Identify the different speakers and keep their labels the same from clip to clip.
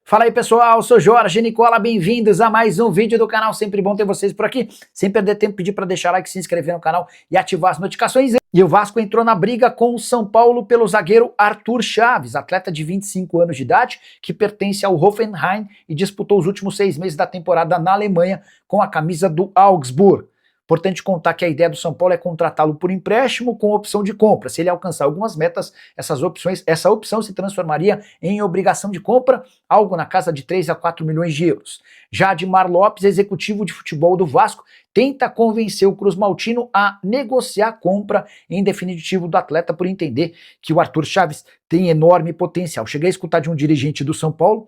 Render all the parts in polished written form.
Speaker 1: Fala aí pessoal, eu sou Jorge Nicola, bem-vindos a mais um vídeo do canal, sempre bom ter vocês por aqui, sem perder tempo, pedir para deixar like, se inscrever no canal e ativar as notificações. E o Vasco entrou na briga com o São Paulo pelo zagueiro Arthur Chaves, atleta de 25 anos de idade, que pertence ao Hoffenheim e disputou os últimos 6 meses da temporada na Alemanha com a camisa do Augsburg. Importante contar que a ideia do São Paulo é contratá-lo por empréstimo com opção de compra. Se ele alcançar algumas metas, essa opção se transformaria em obrigação de compra, algo na casa de 3 a 4 milhões de euros. Já Admar Lopes, executivo de futebol do Vasco, tenta convencer o Cruz Maltino a negociar a compra em definitivo do atleta por entender que o Arthur Chaves tem enorme potencial. Cheguei a escutar de um dirigente do São Paulo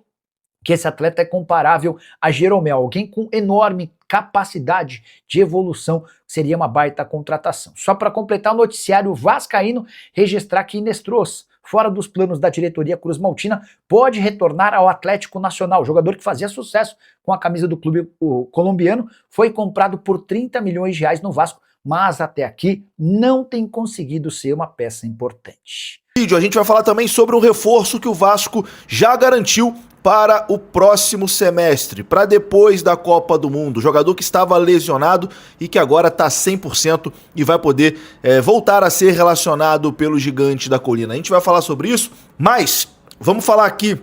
Speaker 1: que esse atleta é comparável a Jeromel, alguém com enorme capacidade de evolução, seria uma baita contratação. Só para completar o noticiário vascaíno, registrar que Inestros, fora dos planos da diretoria Cruz Maltina, pode retornar ao Atlético Nacional. O jogador que fazia sucesso com a camisa do clube colombiano foi comprado por 30 milhões de reais no Vasco, mas até aqui não tem conseguido ser uma peça importante.
Speaker 2: A gente vai falar também sobre um reforço que o Vasco já garantiu para o próximo semestre, para depois da Copa do Mundo. Jogador que estava lesionado e que agora está 100% e vai poder voltar a ser relacionado pelo Gigante da Colina. A gente vai falar sobre isso, mas vamos falar aqui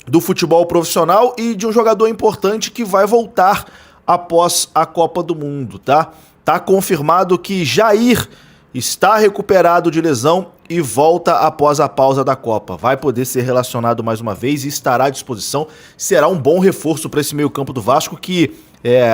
Speaker 2: do futebol profissional e de um jogador importante que vai voltar após a Copa do Mundo, tá? Tá confirmado que Jair está recuperado de lesão e volta após a pausa da Copa. Vai poder ser relacionado mais uma vez e estará à disposição. Será um bom reforço para esse meio-campo do Vasco que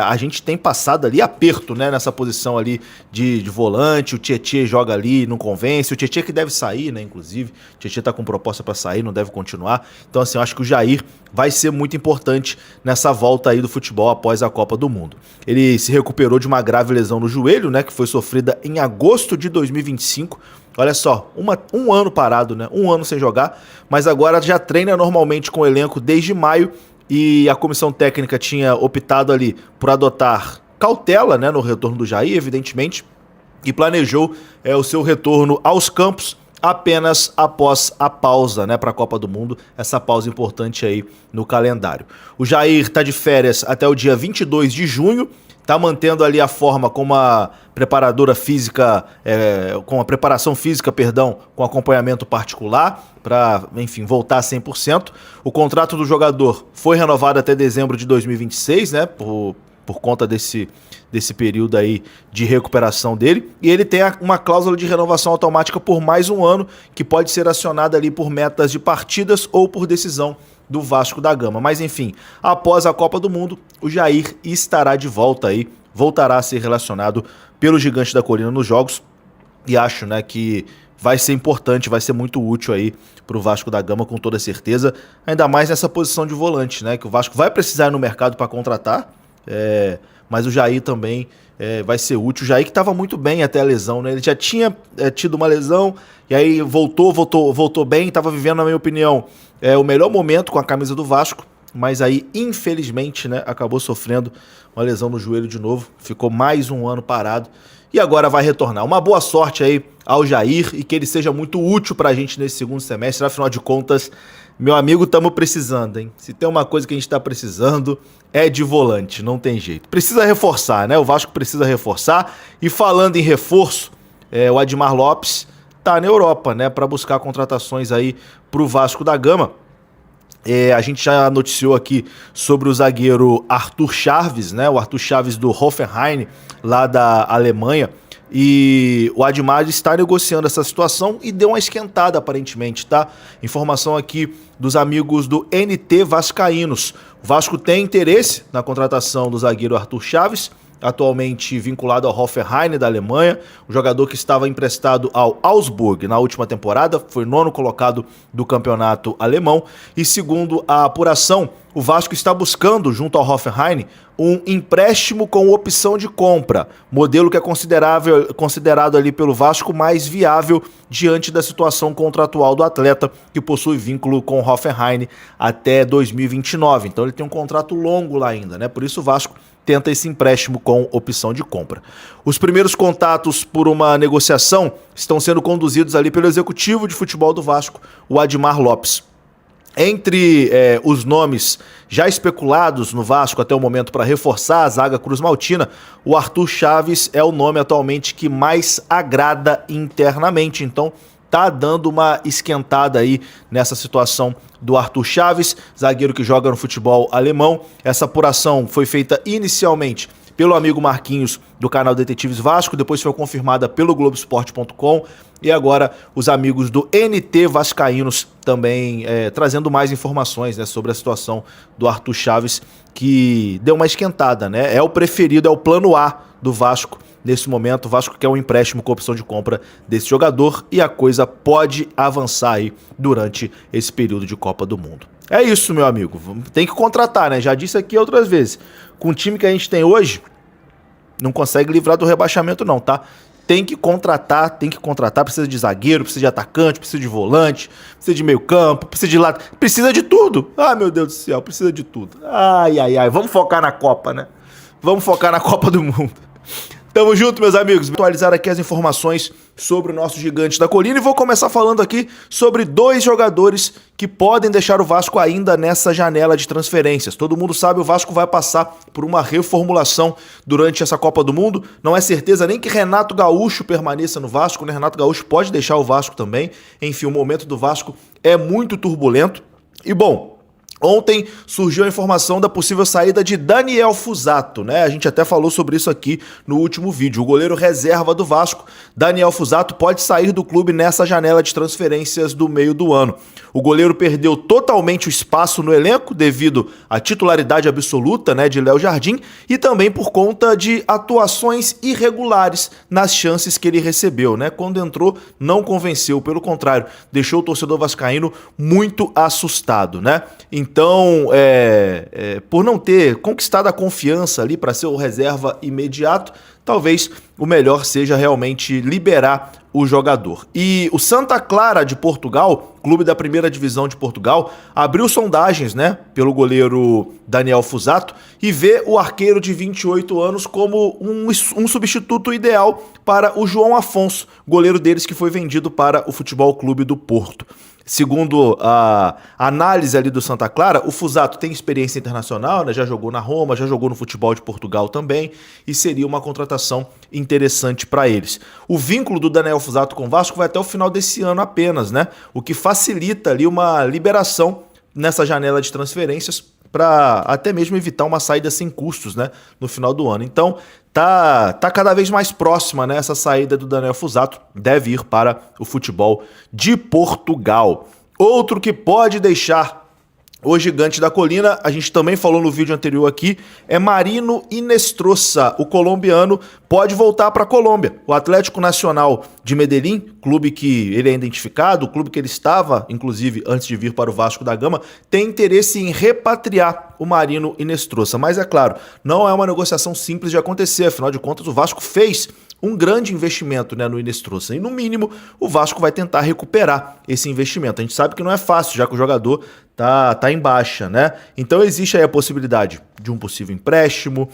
Speaker 2: a gente tem passado ali aperto, né, nessa posição ali de volante. O Tietê joga ali, não convence. O Tietê que deve sair, né, inclusive. O Tietê tá com proposta para sair, não deve continuar. Então, assim, eu acho que o Jair vai ser muito importante nessa volta aí do futebol após a Copa do Mundo. Ele se recuperou de uma grave lesão no joelho, né, que foi sofrida em agosto de 2025. Olha só, um ano parado, né? Um ano sem jogar, mas agora já treina normalmente com o elenco desde maio e a comissão técnica tinha optado ali por adotar cautela, né, no retorno do Jair, evidentemente, e planejou o seu retorno aos campos apenas após a pausa, né, para a Copa do Mundo, essa pausa importante aí no calendário. O Jair está de férias até o dia 22 de junho, tá mantendo ali a forma com uma preparadora física, com a preparação física, perdão, com acompanhamento particular, para, enfim, voltar a 100%. O contrato do jogador foi renovado até dezembro de 2026, né, por conta desse período aí de recuperação dele. E ele tem uma cláusula de renovação automática por mais um ano, que pode ser acionada ali por metas de partidas ou por decisão do Vasco da Gama. Mas enfim, após a Copa do Mundo, o Jair estará de volta aí, voltará a ser relacionado pelo Gigante da Colina nos jogos, e acho, né, que vai ser importante, vai ser muito útil aí pro Vasco da Gama, com toda certeza, ainda mais nessa posição de volante, né, que o Vasco vai precisar ir no mercado para contratar, mas o Jair também vai ser útil. O Jair que estava muito bem até a lesão, né? Ele já tinha tido uma lesão e aí voltou bem, estava vivendo, na minha opinião, o melhor momento com a camisa do Vasco, mas aí, infelizmente, né, acabou sofrendo uma lesão no joelho de novo, ficou mais um ano parado e agora vai retornar. Uma boa sorte aí ao Jair e que ele seja muito útil pra gente nesse segundo semestre. Afinal de contas, meu amigo, estamos precisando, hein? Se tem uma coisa que a gente tá precisando, é de volante, não tem jeito. Precisa reforçar, né? O Vasco precisa reforçar. E falando em reforço, o Admar Lopes tá na Europa, né, para buscar contratações aí pro Vasco da Gama. A gente já noticiou aqui sobre o zagueiro Arthur Chaves, né? O Arthur Chaves do Hoffenheim, lá da Alemanha. E o Admar está negociando essa situação e deu uma esquentada, aparentemente, tá? Informação aqui dos amigos do NT Vascaínos. O Vasco tem interesse na contratação do zagueiro Arthur Chaves, atualmente vinculado ao Hoffenheim da Alemanha, o jogador que estava emprestado ao Augsburg na última temporada, foi 9º colocado do campeonato alemão, e segundo a apuração, o Vasco está buscando, junto ao Hoffenheim, um empréstimo com opção de compra, modelo que é considerado ali pelo Vasco mais viável diante da situação contratual do atleta, que possui vínculo com o Hoffenheim até 2029, então ele tem um contrato longo lá ainda, né? Por isso o Vasco tenta esse empréstimo com opção de compra. Os primeiros contatos por uma negociação estão sendo conduzidos ali pelo executivo de futebol do Vasco, o Admar Lopes. Entre os nomes já especulados no Vasco até o momento para reforçar a zaga cruz-maltina, o Arthur Chaves é o nome atualmente que mais agrada internamente. Então tá dando uma esquentada aí nessa situação do Arthur Chaves, zagueiro que joga no futebol alemão. Essa apuração foi feita inicialmente pelo amigo Marquinhos do canal Detetives Vasco, depois foi confirmada pelo Globoesporte.com e agora os amigos do NT Vascaínos também trazendo mais informações, né, sobre a situação do Arthur Chaves, que deu uma esquentada, né? É o preferido, é o plano A do Vasco nesse momento. O Vasco quer um empréstimo com opção de compra desse jogador e a coisa pode avançar aí durante esse período de Copa do Mundo. É isso, meu amigo. Tem que contratar, né? Já disse aqui outras vezes. Com o time que a gente tem hoje, não consegue livrar do rebaixamento não, tá? Tem que contratar, precisa de zagueiro, precisa de atacante, precisa de volante, precisa de meio campo, precisa de lado, precisa de tudo. Ah, meu Deus do céu, precisa de tudo. Ai, vamos focar na Copa, né? Vamos focar na Copa do Mundo. Tamo junto, meus amigos. Vou atualizar aqui as informações sobre o nosso gigante da colina e vou começar falando aqui sobre 2 jogadores que podem deixar o Vasco ainda nessa janela de transferências. Todo mundo sabe, o Vasco vai passar por uma reformulação durante essa Copa do Mundo. Não é certeza nem que Renato Gaúcho permaneça no Vasco, né? Renato Gaúcho pode deixar o Vasco também. Enfim, o momento do Vasco é muito turbulento. E bom, ontem surgiu a informação da possível saída de Daniel Fuzato, né? A gente até falou sobre isso aqui no último vídeo. O goleiro reserva do Vasco, Daniel Fuzato, pode sair do clube nessa janela de transferências do meio do ano. O goleiro perdeu totalmente o espaço no elenco devido à titularidade absoluta, né, de Léo Jardim e também por conta de atuações irregulares nas chances que ele recebeu, né? Quando entrou, não convenceu, pelo contrário, deixou o torcedor vascaíno muito assustado, né? Então, por não ter conquistado a confiança ali para ser o reserva imediato, talvez o melhor seja realmente liberar o jogador. E o Santa Clara de Portugal, clube da primeira divisão de Portugal, abriu sondagens, né, pelo goleiro Daniel Fuzato e vê o arqueiro de 28 anos como um substituto ideal para o João Afonso, goleiro deles que foi vendido para o Futebol Clube do Porto. Segundo a análise ali do Santa Clara, o Fuzato tem experiência internacional, né? Já jogou na Roma, já jogou no futebol de Portugal também, e seria uma contratação interessante para eles. O vínculo do Daniel Fuzato com o Vasco vai até o final desse ano apenas, né? O que facilita ali uma liberação nessa janela de transferências para até mesmo evitar uma saída sem custos, né, no final do ano. Então, tá cada vez mais próxima, né, essa saída do Daniel Fuzato, deve ir para o futebol de Portugal. Outro que pode deixar o gigante da colina, a gente também falou no vídeo anterior aqui, é Marino Inestrosa. O colombiano pode voltar para a Colômbia. O Atlético Nacional de Medellín, clube que ele é identificado, o clube que ele estava, inclusive, antes de vir para o Vasco da Gama, tem interesse em repatriar o Marino Inestrosa. Mas é claro, não é uma negociação simples de acontecer, afinal de contas o Vasco fez um grande investimento, né, no Inestrosa. E no mínimo o Vasco vai tentar recuperar esse investimento. A gente sabe que não é fácil, já que o jogador tá em baixa, né? Então existe aí a possibilidade de um possível empréstimo,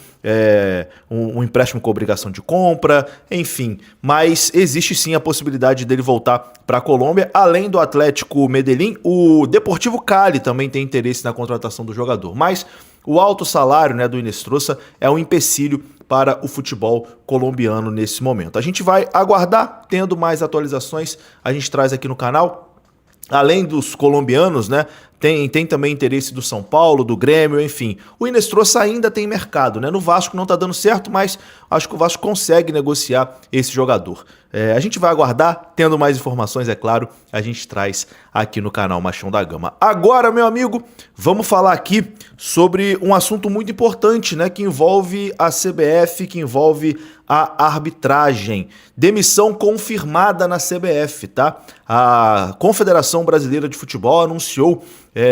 Speaker 2: um empréstimo com obrigação de compra, enfim. Mas existe sim a possibilidade dele voltar para a Colômbia. Além do Atlético Medellín, o Deportivo Cali também tem interesse na contratação do jogador. Mas o alto salário, né, do Inestrosa é um empecilho para o futebol colombiano nesse momento. A gente vai aguardar, tendo mais atualizações, a gente traz aqui no canal. Além dos colombianos, né, tem também interesse do São Paulo, do Grêmio, enfim. O Inestrosa ainda tem mercado, né? No Vasco não tá dando certo, mas acho que o Vasco consegue negociar esse jogador. A gente vai aguardar, tendo mais informações, é claro, a gente traz aqui no canal Machão da Gama. Agora, meu amigo, vamos falar aqui sobre um assunto muito importante, né, que envolve a CBF, que envolve a arbitragem. Demissão confirmada na CBF, tá? A Confederação Brasileira de Futebol anunciou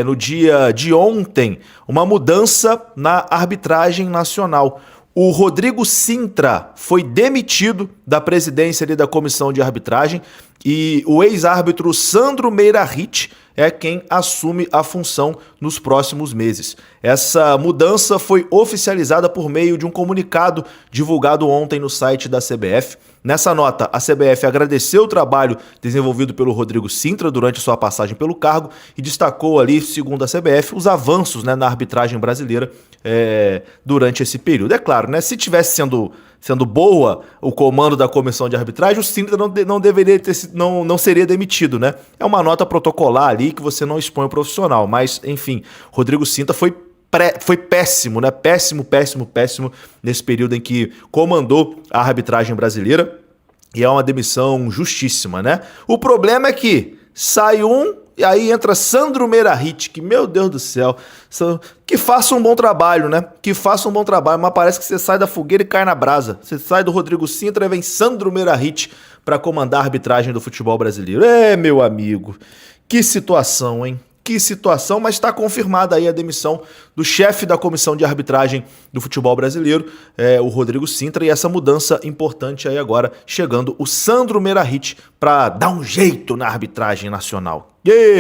Speaker 2: no dia de ontem uma mudança na arbitragem nacional. O Rodrigo Sintra foi demitido da presidência ali da comissão de arbitragem e o ex-árbitro Sandro Meirahit é quem assume a função nos próximos meses. Essa mudança foi oficializada por meio de um comunicado divulgado ontem no site da CBF. Nessa nota, a CBF agradeceu o trabalho desenvolvido pelo Rodrigo Sintra durante sua passagem pelo cargo e destacou ali, segundo a CBF, os avanços, né, na arbitragem brasileira durante esse período. É claro, né, se tivesse sendo boa o comando da comissão de arbitragem, o Sintra não seria demitido, né? É uma nota protocolar ali que você não expõe o profissional, mas enfim, Rodrigo Sintra foi péssimo, né? Péssimo nesse período em que comandou a arbitragem brasileira, e é uma demissão justíssima, né? O problema é que sai um e aí entra Sandro Meirahit, que, meu Deus do céu, que faça um bom trabalho, né? Que faça um bom trabalho, mas parece que você sai da fogueira e cai na brasa. Você sai do Rodrigo Sintra e vem Sandro Meirahit para comandar a arbitragem do futebol brasileiro. Meu amigo, que situação, hein? Que situação, mas está confirmada aí a demissão do chefe da comissão de arbitragem do futebol brasileiro, o Rodrigo Sintra, e essa mudança importante aí agora, chegando o Sandro Meirahit para dar um jeito na arbitragem nacional.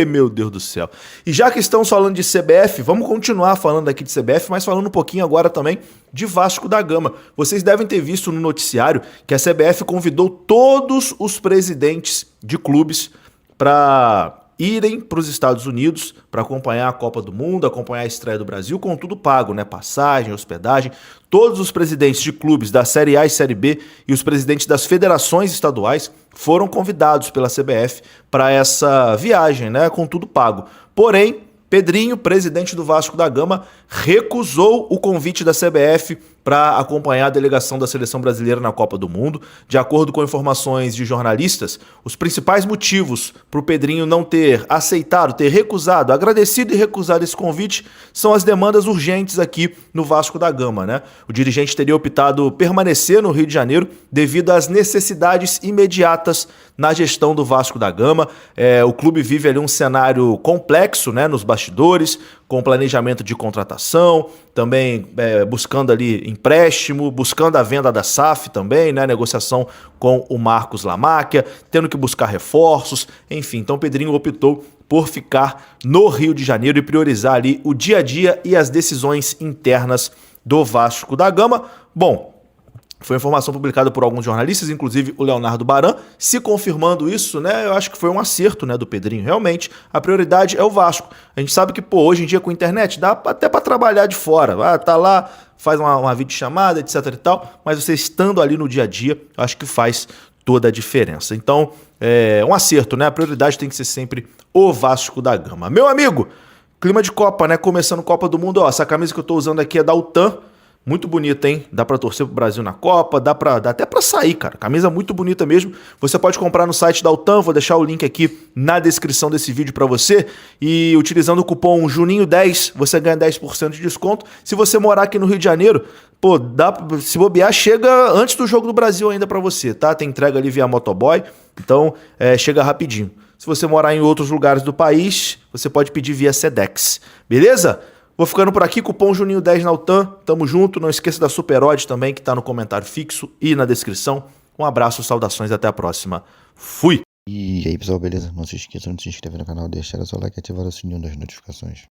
Speaker 2: Meu Deus do céu. E já que estamos falando de CBF, vamos continuar falando aqui de CBF, mas falando um pouquinho agora também de Vasco da Gama. Vocês devem ter visto no noticiário que a CBF convidou todos os presidentes de clubes para irem para os Estados Unidos para acompanhar a Copa do Mundo, acompanhar a estreia do Brasil, com tudo pago, né? Passagem, hospedagem. Todos os presidentes de clubes da Série A e Série B e os presidentes das federações estaduais foram convidados pela CBF para essa viagem, né? Com tudo pago. Porém, Pedrinho, presidente do Vasco da Gama, recusou o convite da CBF para acompanhar a delegação da seleção brasileira na Copa do Mundo. De acordo com informações de jornalistas, os principais motivos para o Pedrinho não ter aceitado, ter recusado, agradecido e recusado esse convite são as demandas urgentes aqui no Vasco da Gama, né? O dirigente teria optado permanecer no Rio de Janeiro devido às necessidades imediatas na gestão do Vasco da Gama. O clube vive ali um cenário complexo, né, nos bastidores, com planejamento de contratação, também buscando ali empréstimo, buscando a venda da SAF também, né, negociação com o Marcos Lamáquia, tendo que buscar reforços, enfim. Então o Pedrinho optou por ficar no Rio de Janeiro e priorizar ali o dia a dia e as decisões internas do Vasco da Gama. Bom, foi informação publicada por alguns jornalistas, inclusive o Leonardo Baran, se confirmando isso, né? Eu acho que foi um acerto, né, do Pedrinho. Realmente, a prioridade é o Vasco. A gente sabe que, hoje em dia com a internet dá até para trabalhar de fora. Tá lá, faz uma videochamada, etc e tal, mas você estando ali no dia a dia, eu acho que faz toda a diferença. Então, um acerto, né? A prioridade tem que ser sempre o Vasco da Gama. Meu amigo, clima de Copa, né? Começando Copa do Mundo, essa camisa que eu tô usando aqui é da UTAN. Muito bonita, hein? Dá pra torcer pro Brasil na Copa, dá até pra sair, cara. Camisa muito bonita mesmo. Você pode comprar no site da UTAN, vou deixar o link aqui na descrição desse vídeo pra você. E utilizando o cupom Juninho10, você ganha 10% de desconto. Se você morar aqui no Rio de Janeiro, se bobear, chega antes do Jogo do Brasil ainda pra você, tá? Tem entrega ali via motoboy, então chega rapidinho. Se você morar em outros lugares do país, você pode pedir via Sedex, beleza? Vou ficando por aqui, cupom Juninho10 na UTAN, tamo junto, não esqueça da Super Odd também, que tá no comentário fixo e na descrição. Um abraço, saudações, até a próxima. Fui!
Speaker 3: E aí pessoal, beleza? Não se esqueçam de se inscrever no canal, deixar o seu like e ativar o sininho das notificações.